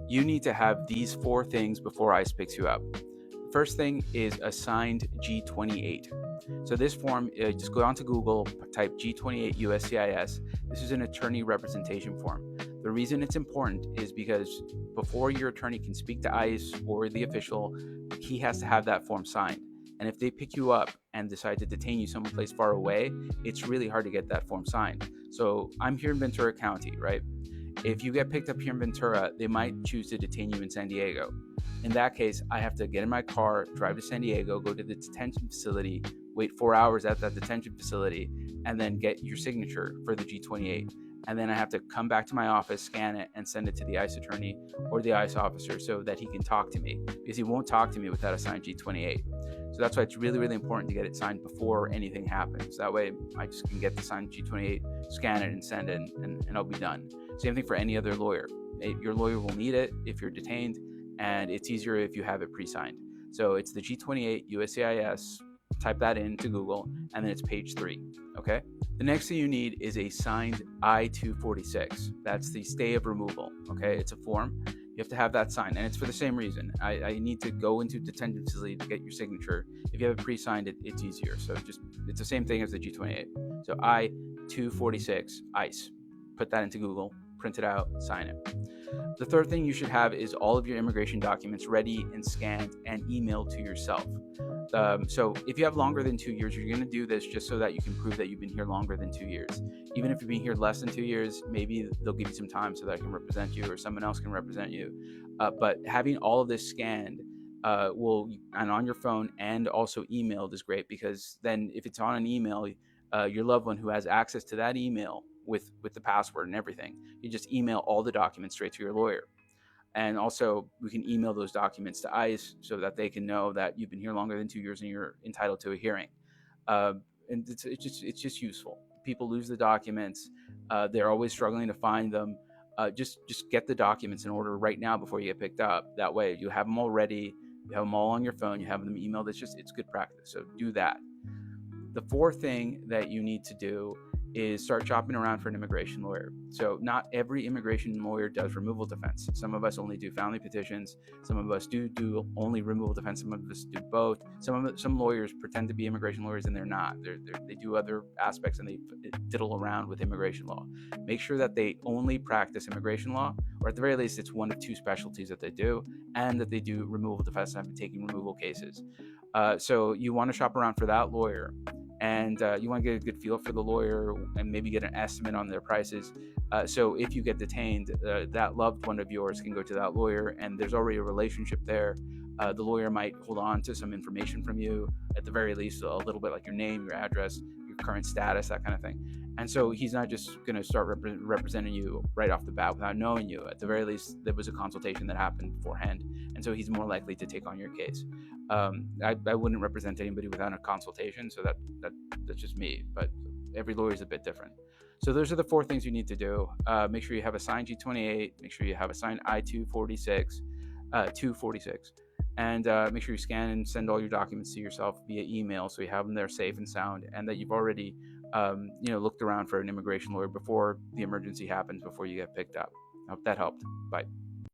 You need to have these 4 things before ICE picks you up. First thing is a signed G28. So this form, just go onto Google, type G28 USCIS. This is an attorney representation form. The reason it's important is because before your attorney can speak to ICE or the official, he has to have that form signed. And if they pick you up and decide to detain you someplace far away, it's really hard to get that form signed. So I'm here in Ventura County, right? If you get picked up here in Ventura, they might choose to detain you in San Diego. In that case, I have to get in my car, drive to San Diego, go to the detention facility, wait 4 hours at that detention facility, and then get your signature for the G28. And then I have to come back to my office, scan it, and send it to the ICE attorney or the ICE officer so that he can talk to me, because he won't talk to me without a signed G28. So that's why it's really, really important to get it signed before anything happens. That way I just can get the signed G28, scan it, and send it, and I'll be done. Same thing for any other lawyer. Your lawyer will need it if you're detained, and it's easier if you have it pre-signed. So it's the G28 USCIS. Type that into Google, and then it's page 3. Okay. The next thing you need is a signed I-246. That's the stay of removal. Okay, it's a form. You have to have that signed, and it's for the same reason. I need to go into detention facility to get your signature. If you have it pre-signed, it's easier. So it's the same thing as the G28. So I-246 ICE. Put that into Google, print it out, sign it. The third thing you should have is all of your immigration documents ready and scanned and emailed to yourself. So if you have longer than 2 years, you're going to do this just so that you can prove that you've been here longer than 2 years. Even if you've been here less than 2 years, maybe they'll give you some time so that I can represent you or someone else can represent you. But having all of this scanned and on your phone and also emailed is great, because then if it's on an email, your loved one who has access to that email with the password and everything, you just email all the documents straight to your lawyer. And also, we can email those documents to ICE so that they can know that you've been here longer than 2 years and you're entitled to a hearing. Uh, and it's just useful. People lose the documents. They're always struggling to find them. Just get the documents in order right now before you get picked up. That way, you have them all ready. You have them all on your phone. You have them emailed. It's good practice. So do that. The fourth thing that you need to do is start shopping around for an immigration lawyer. So not every immigration lawyer does removal defense. Some of us only do family petitions. Some of us do only removal defense. Some of us do both. Some lawyers pretend to be immigration lawyers and they're not. They do other aspects and they diddle around with immigration law. Make sure that they only practice immigration law, or at the very least, it's one of 2 specialties that they do, and that they do removal defense and have been taking removal cases. So you want to shop around for that lawyer, and you want to get a good feel for the lawyer and maybe get an estimate on their prices. So if you get detained, that loved one of yours can go to that lawyer, and there's already a relationship there. The lawyer might hold on to some information from you, at the very least, a little bit, like your name, your address, your current status, that kind of thing. And so he's not just going to start representing you right off the bat without knowing you. At the very least, there was a consultation that happened beforehand, and so he's more likely to take on your case. I wouldn't represent anybody without a consultation, so that's just me. But every lawyer is a bit different. So those are the 4 things you need to do. Make sure you have a signed G28. Make sure you have a signed I-246, 246, and make sure you scan and send all your documents to yourself via email, so you have them there safe and sound, and that you've already looked around for an immigration lawyer before the emergency happens, before you get picked up. I hope that helped. Bye.